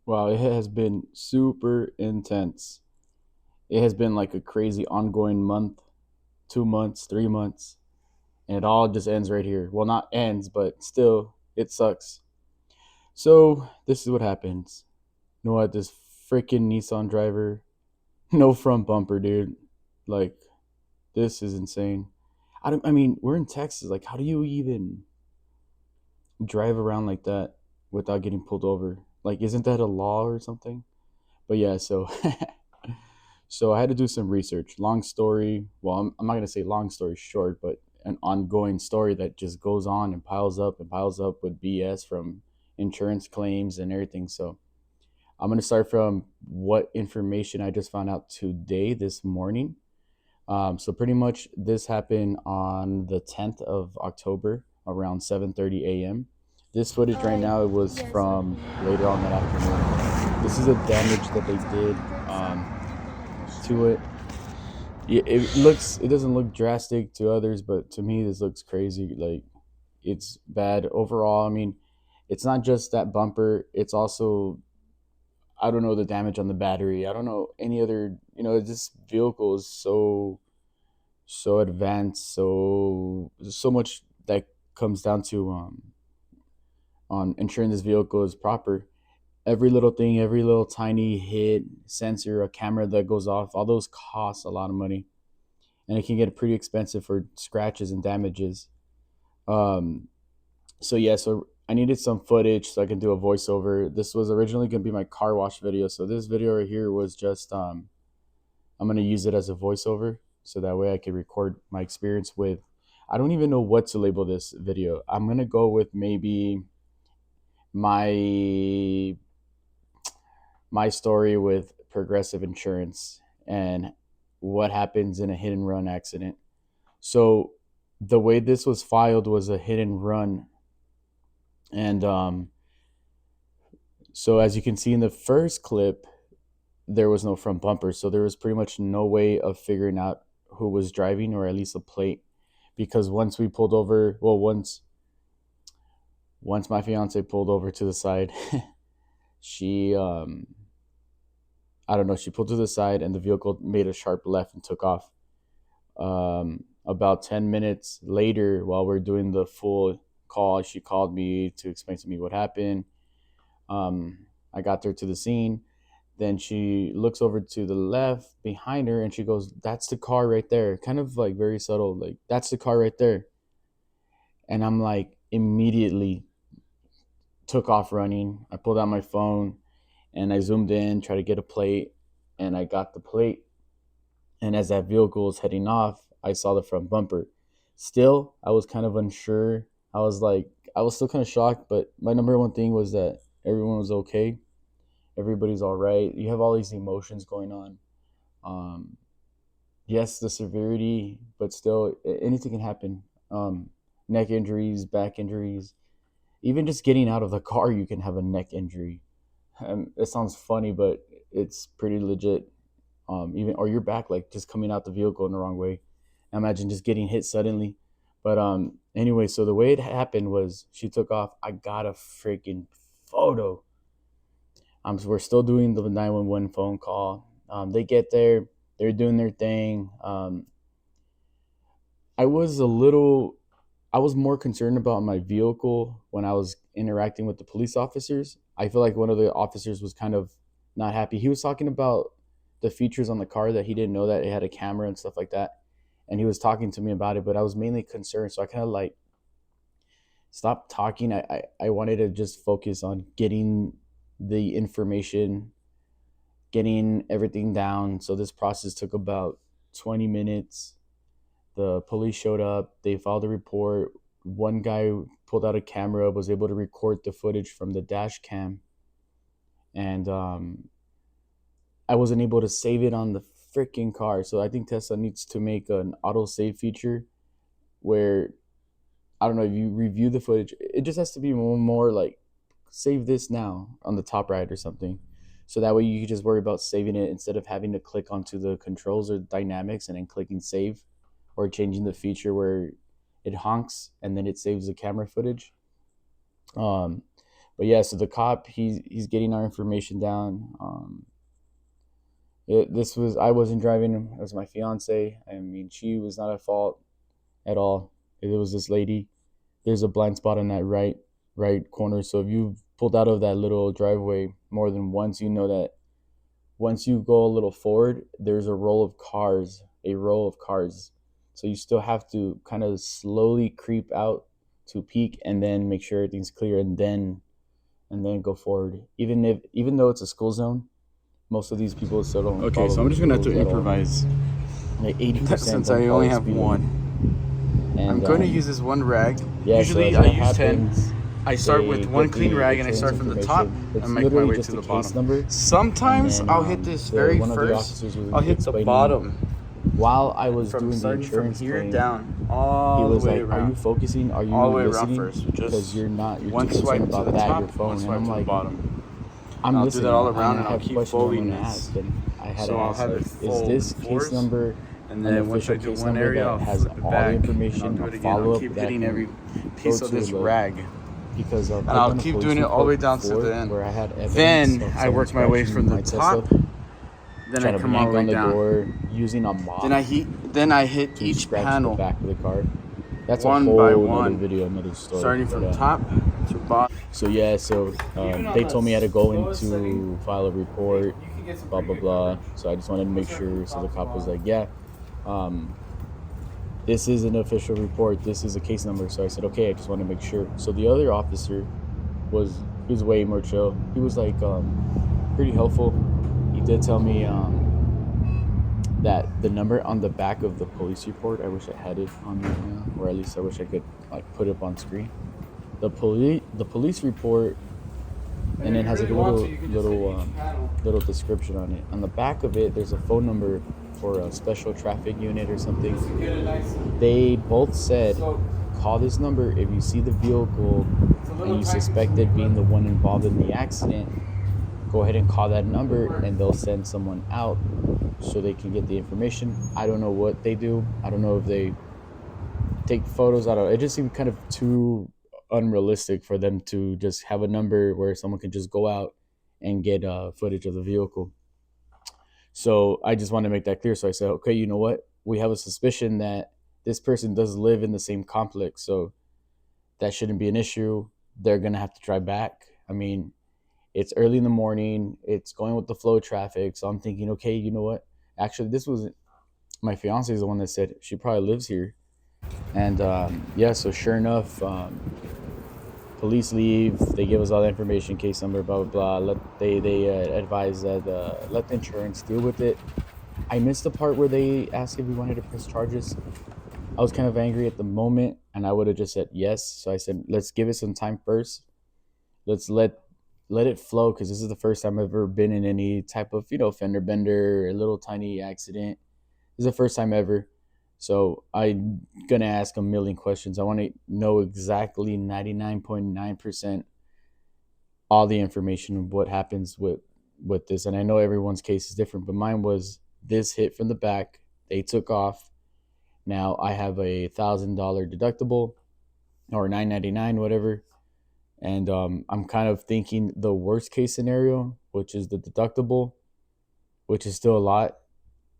Wow, it has been super intense. It has been like a crazy ongoing month, 2 months, 3 months, and it all just ends right here. Well, not ends, but still, it sucks. So, this is what happens. You know what? This freaking Nissan driver, no front bumper, dude. Like, this is insane. I mean, we're in Texas. Like, how do you even drive around like that without getting pulled over? Like, isn't that a law or something? But yeah, so so I had to do some research. Long story. Well, I'm not gonna say long story short, but an ongoing story that just goes on and piles up with BS from insurance claims and everything. So I'm gonna start from what information I just found out today, this morning. So pretty much this happened on the 10th of October around 7:30 a.m. This footage right now it was Yes, from later on that afternoon. This is a damage that they did to it. Yeah, it doesn't look drastic to others, but to me this looks crazy. Like it's bad overall. I mean, it's not just that bumper, it's also I don't know the damage on the battery. I don't know any other, this vehicle is so advanced, so much that comes down to on ensuring this vehicle is proper. Every little thing, every little tiny hit, sensor, a camera that goes off, all those cost a lot of money, and it can get pretty expensive for scratches and damages. Um, so yeah, so I needed some footage so I can do a voiceover. This was originally gonna be my car wash video, so this video right here was just I'm gonna use it as a voiceover, so that way I can record my experience with. I don't even know what to label this video. I'm gonna go with maybe my my story with Progressive Insurance and what happens in a hit and run accident. So the way this was filed was a hit and run, and so as you can see in the first clip, there was no front bumper, so there was pretty much no way of figuring out who was driving or at least a plate, because once we pulled over, well, once my fiance pulled over to the side, she I don't know, she pulled to the side and the vehicle made a sharp left and took off. About 10 minutes later, while we're doing the full call, she called me to explain to me what happened. I got there to the scene. Then she looks over to the left behind her and she goes, "That's the car right there." Kind of like very subtle, like, "That's the car right there." And I'm like, immediately took off running. I pulled out my phone and I zoomed in, tried to get a plate, and I got the plate. And as that vehicle was heading off, I saw the front bumper. Still, I was kind of unsure. I was like, I was still kind of shocked, but my number one thing was that everyone was okay. Everybody's all right. You have all these emotions going on. Um, yes, the severity, but still, anything can happen. Neck injuries, back injuries, even just getting out of the car, you can have a neck injury. It sounds funny, but it's pretty legit. Even or your back, like just coming out the vehicle in the wrong way. Imagine just getting hit suddenly. But anyway, so the way it happened was she took off. I got a freaking photo. So we're still doing the 911 phone call. They get there, they're doing their thing. I was a little, I was more concerned about my vehicle when I was interacting with the police officers. I feel like one of the officers was kind of not happy. He was talking about the features on the car that he didn't know that it had a camera and stuff like that. And he was talking to me about it, but I was mainly concerned. So I kind of like stopped talking. I wanted to just focus on getting the information, getting everything down. So this process took about 20 minutes. The police showed up, they filed a report. One guy pulled out a camera, was able to record the footage from the dash cam, and I wasn't able to save it on the freaking car. So I think Tesla needs to make an auto save feature where I don't know if you review the footage, it just has to be more like save this now on the top right or something. So that way you can just worry about saving it instead of having to click onto the controls or dynamics and then clicking save, or changing the feature where it honks and then it saves the camera footage. Um, But yeah, so the cop, he's getting our information down. This was, I wasn't driving, it was my fiance. I mean, she was not at fault at all. It was this lady. There's a blind spot in that right corner. So if you pulled out of that little driveway more than once, you know that once you go a little forward, there's a row of cars. So you still have to kind of slowly creep out to peek and then make sure everything's clear and then go forward. Even though it's a school zone, most of these people still don't Okay, follow so I'm the just gonna have rules to at all. improvise Like 80% since don't I follow only the have speed one. limit. And I'm going to use this one rag. yeah, Usually so I as use what 10. happens, I start with one clean rag and I start from the top It's and make my literally way just to a the case bottom. number. Sometimes And then, I'll hit this very one of the first. officers was I'll hit the explaining bottom while I was from doing the starting from insurance here claim. down He all the was way like, "Are you around. focusing? Are you All the way around listening? first. Because Just you're one too swipe concerned to about the that, top, your phone." one And swipe I'm to the like, bottom. "I'm And I'll do listening, that all and around I and I'll have keep questions I want folding to this. ask." And I had So to I'll ask, have like, it "Is fold this fours, case number and an then once I official do case one number area, that I'll has flip it all back, the and information, I'll a do it again. I'll follow up keep that I hitting every can piece go of to this the rag, because and I've I'll done a keep police doing it all the way report down to before the end. where I had evidence Then of I someone work my way scratching from the my Tesla, top. Then I trying to come all bang the way on the down. door using a mop Then I hit to each scratch the panel back of the car. That's a one by whole nother one, video, another story. starting But from top to bottom. so yeah, so they told me I had to go in to file a report, blah blah blah. So I just wanted to make sure. So the cop was like, "Yeah, um, this is an official report. This is a case number." So I said, "Okay, I just want to make sure." So the other officer he was way more chill. He was like pretty helpful. He did tell me that the number on the back of the police report, I wish I had it on me right now, or at least I wish I could like put it up on screen. The police report, and it has like a little description on it. On the back of it, there's a phone number for a special traffic unit or something. They both said, "Call this number if you see the vehicle and you suspect it being the one involved in the accident. Go ahead and call that number, and they'll send someone out so they can get the information." I don't know what they do. I don't know if they take photos. I don't know. It just seemed kind of too unrealistic for them to just have a number where someone can just go out and get footage of the vehicle. So I just want to make that clear. So I said, "Okay, you know what? We have a suspicion that this person does live in the same complex, so that shouldn't be an issue. They're gonna have to drive back. I mean, it's early in the morning. It's going with the flow of traffic. So I'm thinking, okay, you know what? Actually, this was my fiance is the one that said she probably lives here." And yeah, so sure enough, police leave. They give us all the information, case number, blah blah blah. They advise that let the insurance deal with it. I missed the part where they asked if we wanted to press charges. I was kind of angry at the moment, and I would have just said yes. So I said, let's give it some time first. Let's let it flow, because this is the first time I've ever been in any type of fender bender, a little tiny accident. This is the first time ever. So I'm gonna ask a million questions. I want to know exactly 99.9% all the information of what happens with this. And I know everyone's case is different, but mine was this hit from the back. They took off. Now I have $1,000 deductible, or $999, whatever. And I'm kind of thinking the worst case scenario, which is the deductible, which is still a lot,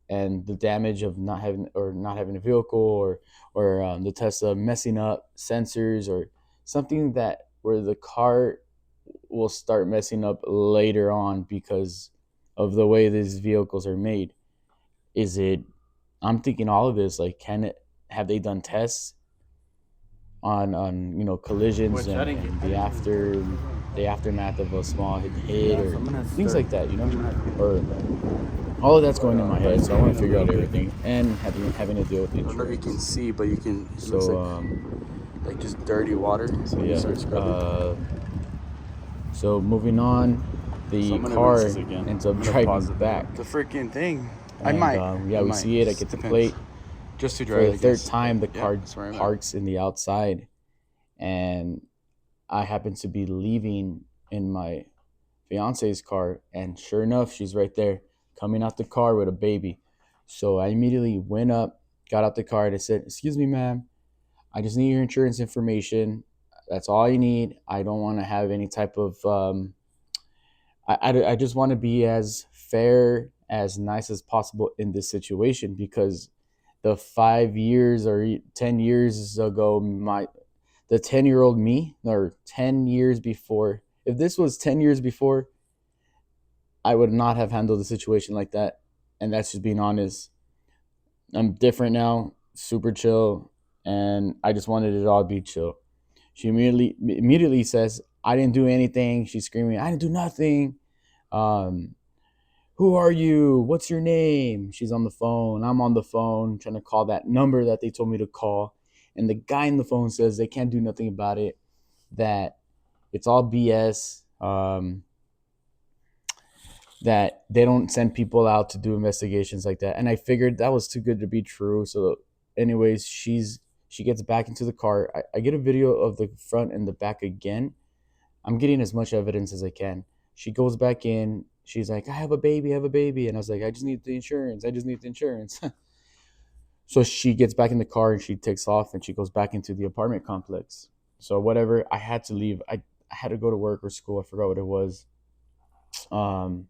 and the damage of not having a vehicle, or the Tesla messing up sensors, or something that where the car will start messing up later on because of the way these vehicles are made. Is it? I'm thinking all of this. Like, can it? Have they done tests on collisions, and the aftermath of a small hit, or things like that, or all of that's going in my head. So I want to figure out everything, and having to deal with the I don't know if you can insurance. see, but you can. It looks So like just dirty water. so You yeah. start scrubbing. So moving on, So the I'm gonna car rinse this again. ends up I'm gonna driving pause it. back, The freaking thing. I and might. yeah, I we might. see it. I Just get the depends. plate. Just to For dry the it, I third guess. time, the But, yeah, car that's where I'm at. parks in the outside, and I happen to be leaving in my fiance's car, and sure enough, she's right there, coming out the car with a baby. So I immediately went up, got out the car, and I said, "Excuse me, ma'am, I just need your insurance information. That's all I need. I don't want to have any type of I just want to be as fair, as nice as possible in this situation, because the 5 years or 10 years ago, the 10-year-old me, or 10 years before, if this was 10 years before, I would not have handled the situation like that. And that's just being honest. I'm different now, super chill, and I just wanted it all to be chill. She immediately says, I didn't do anything. She's screaming, I didn't do nothing. Um, who are you? What's your name? She's on the phone. I'm on the phone trying to call that number that they told me to call. And the guy in the phone says they can't do nothing about it, that it's all BS, that they don't send people out to do investigations like that. And I figured that was too good to be true. So, anyways, she gets back into the car. I get a video of the front and the back again. I'm getting as much evidence as I can. She goes back in. She's like, I have a baby, I have a baby. And I was like, I just need the insurance. I just need the insurance. So she gets back in the car and she takes off and she goes back into the apartment complex. So, whatever, I had to leave. I had to go to work or school. I forgot what it was. Um,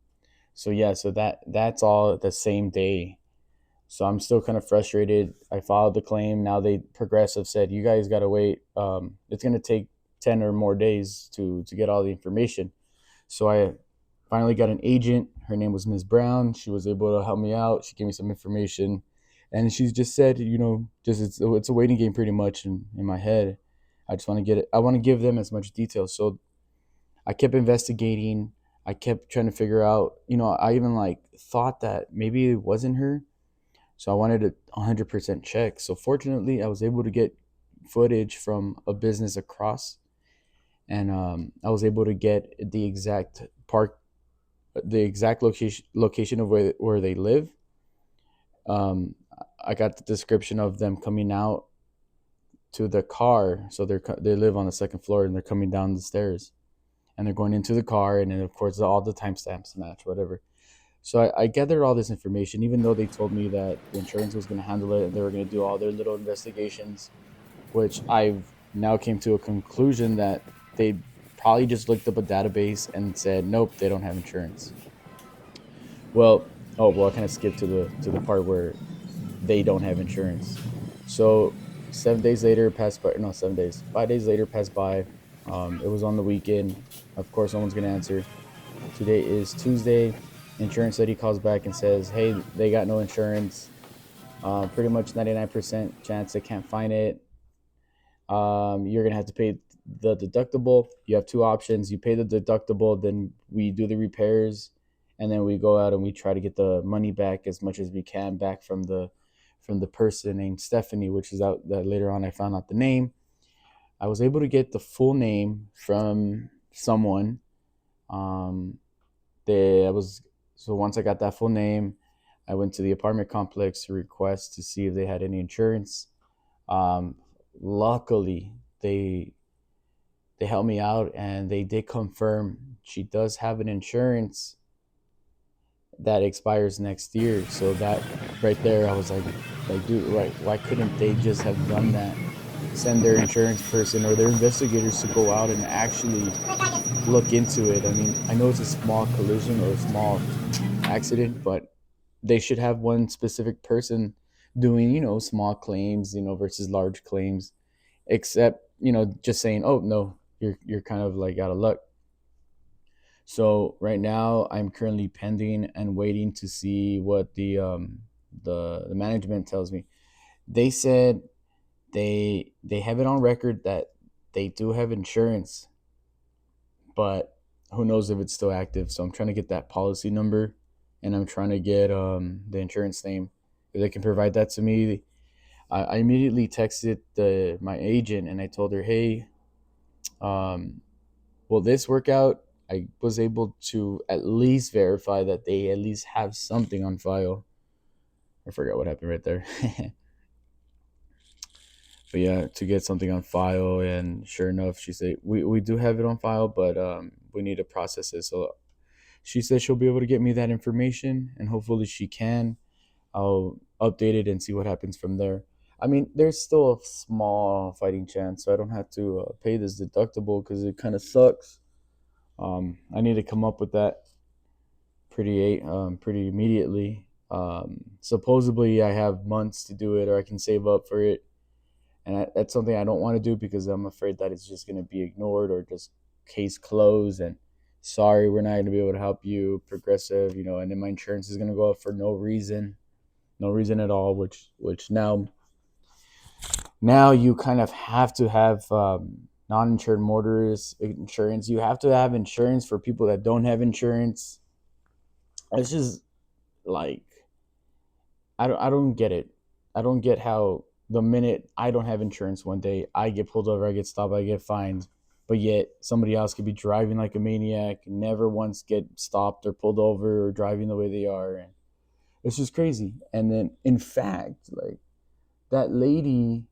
so yeah, so that's all the same day. So I'm still kind of frustrated. I filed the claim. Now they Progressive said you guys got to wait. It's gonna take 10 or more days to get all the information. So I finally got an agent. Her name was Ms. Brown. She was able to help me out. She gave me some information, and she's just said, just it's a waiting game pretty much in my head. I just want to get it. I want to give them as much detail. So I kept investigating. I kept trying to figure out. I even like thought that maybe it wasn't her, so I wanted to 100% check. So fortunately, I was able to get footage from a business across, and I was able to get the exact location of where they live. Um, I got the description of them coming out to the car. So they live on the second floor, and they're coming down the stairs, and they're going into the car, and then of course all the timestamps match, whatever. So I gathered all this information, even though they told me that the insurance was going to handle it and they were going to do all their little investigations, which I've now came to a conclusion that they probably just looked up a database and said, nope, they don't have insurance. I kind of skipped to the part where they don't have insurance. So 7 days later passed by. No, 7 days. 5 days later passed by. It was on the weekend. Of course, no one's going to answer. Today is Tuesday. Insurance lady calls back and says, hey, they got no insurance. Pretty much 99% chance they can't find it. You're going to have to pay the deductible. You have two options. You pay the deductible, then we do the repairs, and then we go out and we try to get the money back as much as we can back from the person named Stephanie, which is out that later on I found out the name. I was able to get the full name from someone. Um, they I was So once I got that full name, I went to the apartment complex to request to see if they had any insurance. Um, Luckily, they helped me out and they did confirm she does have an insurance that expires next year. So that right there, I was like, dude, right? Why couldn't they just have done that? Send their insurance person or their investigators to go out and actually look into it. I mean, I know it's a small collision or a small accident, but they should have one specific person doing, small claims, versus large claims. Except, just saying, oh no, you're kind of like out of luck. So right now, I'm currently pending and waiting to see what the management tells me. They said they have it on record that they do have insurance, but who knows if it's still active. So I'm trying to get that policy number, and I'm trying to get the insurance name. If they can provide that to me, I immediately texted my agent and I told her, hey, um, will this work out? I was able to at least verify that they at least have something on file. I forgot what happened right there. But yeah, to get something on file, and sure enough, she said we do have it on file, but we need to process it. So she said she'll be able to get me that information, and hopefully she can. I'll update it and see what happens from there. I mean, there's still a small fighting chance, so I don't have to pay this deductible because it kind of sucks. I need to come up with that pretty immediately. Supposedly, I have months to do it, or I can save up for it, and that's something I don't want to do because I'm afraid that it's just going to be ignored or just case closed. And sorry, we're not going to be able to help you, Progressive. And then my insurance is going to go up for no reason at all. Which now you kind of have to have non-insured motorist insurance. You have to have insurance for people that don't have insurance. It's just like I don't get it. I don't get how the minute I don't have insurance one day, I get pulled over, I get stopped, I get fined, but yet somebody else could be driving like a maniac, never once get stopped or pulled over or driving the way they are, and it's just crazy. And then, in fact, like that lady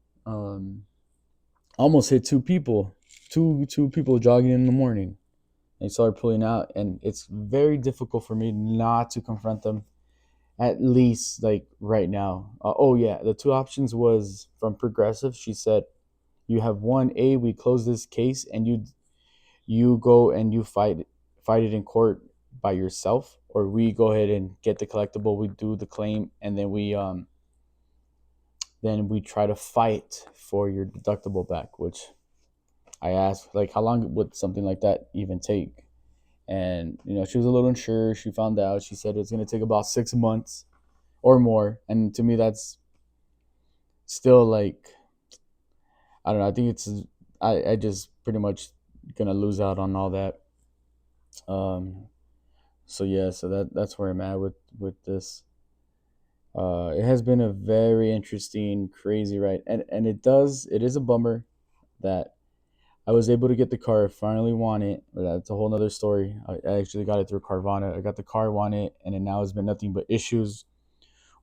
almost hit two people jogging in the morning. They started pulling out, and it's very difficult for me not to confront them at least like right now. Oh yeah, the two options was from Progressive. She said you have one A, we close this case, and you go and you fight it in court by yourself, or we go ahead and get the collectible, we do the claim, and then we try to fight for your deductible back. Which I asked, like, how long would something like that even take? And she was a little unsure. She found out. She said it's going to take about 6 months or more. And to me, that's still like, I don't know. I think I just pretty much gonna lose out on all that. Um, so yeah, so that's where I'm at with this. It has been a very interesting, crazy ride, and it is a bummer that I was able to get the car I finally want it. But that's a whole nother story. I actually got it through Carvana. I got the car I wanted, and it now has been nothing but issues.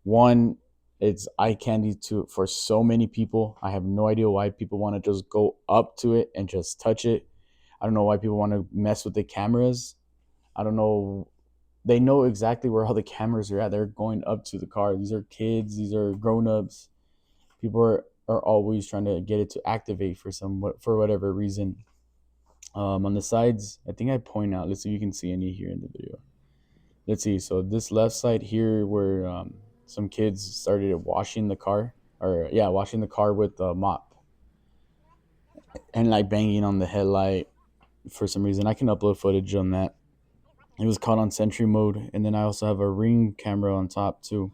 One, it's eye candy for so many people. I have no idea why people want to just go up to it and just touch it. I don't know why people want to mess with the cameras. I don't know. They know exactly where all the cameras are at. They're going up to the car. These are kids. These are grown-ups. People are always trying to get it to activate for whatever reason. On the sides, I think I point out. Let's see if you can see any here in the video. Let's see. So this left side here, where some kids started washing the car, or yeah, washing the car with a mop and like banging on the headlight for some reason. I can upload footage on that. It was caught on Sentry mode, and then I also have a Ring camera on top too.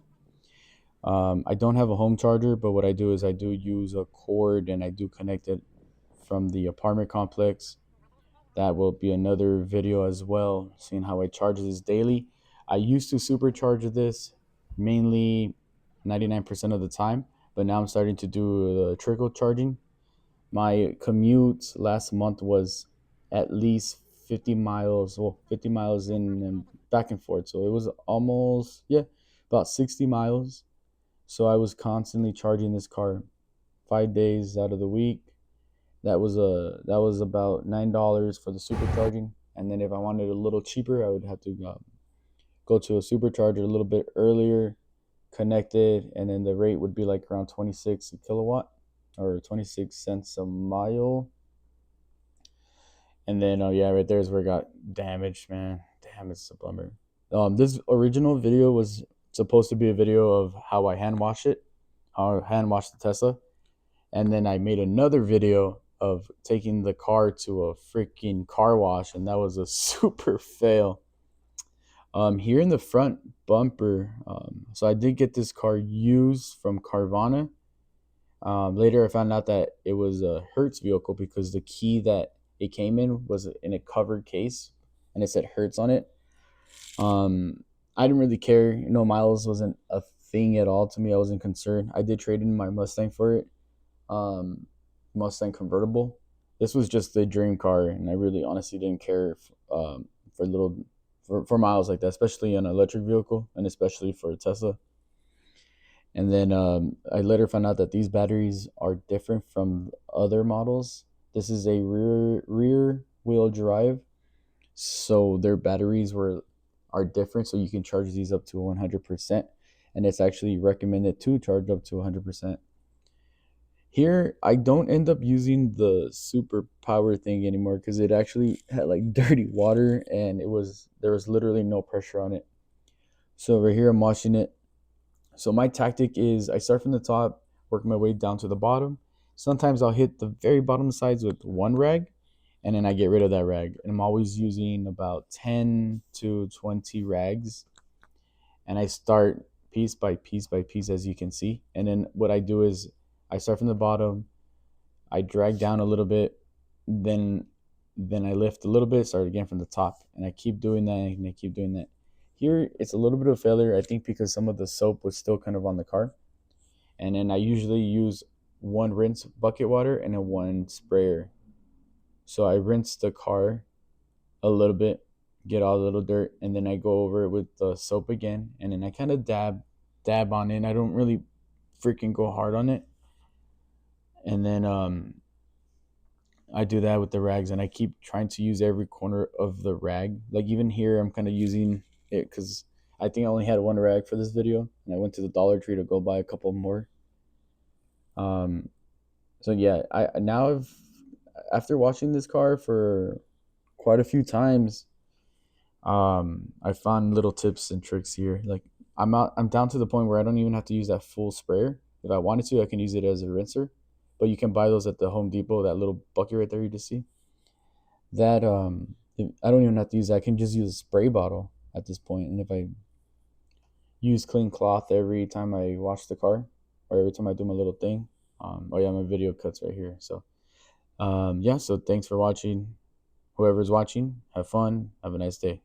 I don't have a home charger, but what I do is I do use a cord and I do connect it from the apartment complex. That will be another video as well, seeing how I charge this daily. I used to supercharge this mainly 99% of the time, but now I'm starting to do the trickle charging. My commute last month was at least 50 miles, well, 50 miles in and back and forth. So it was almost, yeah, about 60 miles. So I was constantly charging this car 5 days out of the week. That was about $9 for the supercharging, and then if I wanted a little cheaper, I would have to go to a supercharger a little bit earlier, connect it, and then the rate would be like around 26 a kilowatt or 26 cents a mile. And then, oh yeah, right there is where it got damaged, man. Damn, it's a bummer. This original video was supposed to be a video of how I hand wash it, how I hand wash the Tesla, and then I made another video of taking the car to a freaking car wash, and that was a super fail. Here in the front bumper, so I did get this car used from Carvana. Later, I found out that it was a Hertz vehicle because the key that it came in was in a covered case, and it said Hertz on it. I didn't really care. Miles wasn't a thing at all to me. I wasn't concerned. I did trade in my Mustang for it. Mustang convertible. This was just the dream car, and I really honestly didn't care for little for miles like that, especially an electric vehicle, and especially for a Tesla. And then I later found out that these batteries are different from other models. This is a rear wheel drive, so their batteries are different. So you can charge these up to 100%, and it's actually recommended to charge up to 100%. Here, I don't end up using the super power thing anymore because it actually had like dirty water and there was literally no pressure on it. So right here, I'm washing it. So my tactic is I start from the top, work my way down to the bottom. Sometimes I'll hit the very bottom sides with one rag, and then I get rid of that rag. And I'm always using about 10 to 20 rags, and I start piece by piece by piece, as you can see. And then what I do is I start from the bottom, I drag down a little bit, then I lift a little bit, start again from the top, and I keep doing that and I keep doing that. Here it's a little bit of failure, I think, because some of the soap was still kind of on the car. And then I usually use one rinse bucket water and then one sprayer. So I rinse the car a little bit, get all the little dirt, and then I go over it with the soap again, and then I kind of dab on it. I don't really freaking go hard on it, and then I do that with the rags, and I keep trying to use every corner of the rag. Like even here, I'm kind of using it because I think I only had one rag for this video, and I went to the Dollar Tree to go buy a couple more. Um, so yeah, I now I've after watching this car for quite a few times, I found little tips and tricks here. Like I'm down to the point where I don't even have to use that full sprayer. If I wanted to, I can use it as a rinser. But you can buy those at the Home Depot, that little bucket right there you just see. That I don't even have to use that. I can just use a spray bottle at this point. And if I use clean cloth every time I wash the car or every time I do my little thing, oh yeah, my video cuts right here. So yeah, so thanks for watching. Whoever's watching, have fun. Have a nice day.